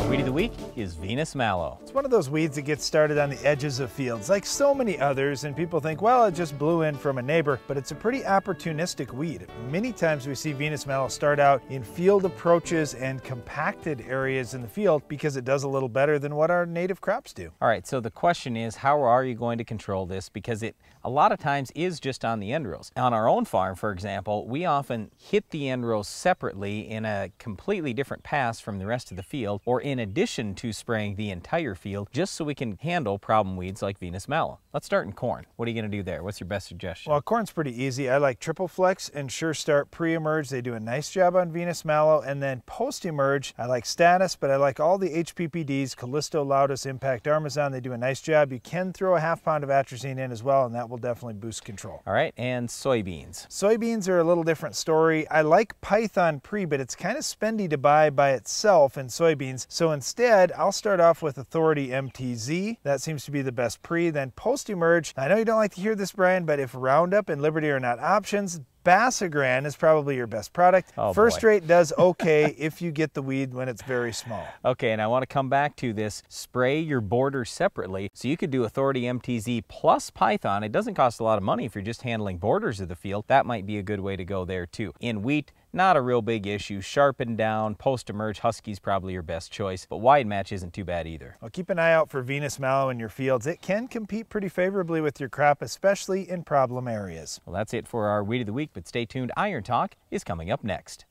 Weed of the week is Venice Mallow. It's one of those weeds that gets started on the edges of fields, like so many others, and people think, well, it just blew in from a neighbor, but it's a pretty opportunistic weed. Many times we see Venice Mallow start out in field approaches and compacted areas in the field because it does a little better than what our native crops do. All right, so the question is, how are you going to control this? Because it a lot of times is just on the end rows. On our own farm, for example, we often hit the end rows separately in a completely different pass from the rest of the field, or in addition to spraying the entire field, just so we can handle problem weeds like Venice Mallow. Let's start in corn. What are you going to do there? What's your best suggestion? Well, corn's pretty easy. I like Triple Flex and Sure Start Pre-Emerge. They do a nice job on Venice Mallow. And then Post-Emerge, I like Status, but I like all the HPPDs, Callisto, Laudus, Impact, Armazon. They do a nice job. You can throw a half pound of atrazine in as well, and that will definitely boost control. All right, and soybeans. Soybeans are a little different story. I like Python Pre, but it's kind of spendy to buy by itself in soybeans. So instead, I'll start off with Authority MTZ. That seems to be the best pre. Then Post-Emerge. I know you don't like to hear this, Brian, but if Roundup and Liberty are not options, Basagran is probably your best product. Oh, First boy. rate does okay if you get the weed when it's very small. Okay, and I want to come back to this. Spray your borders separately. So you could do Authority MTZ plus Python. It doesn't cost a lot of money if you're just handling borders of the field. That might be a good way to go there too. In wheat, not a real big issue. Sharpen down, Post-Emerge, Husky's probably your best choice, but Wide Match isn't too bad either. Well, keep an eye out for Venice Mallow in your fields. It can compete pretty favorably with your crop, especially in problem areas. Well, that's it for our Weed of the Week, but stay tuned. Iron Talk is coming up next.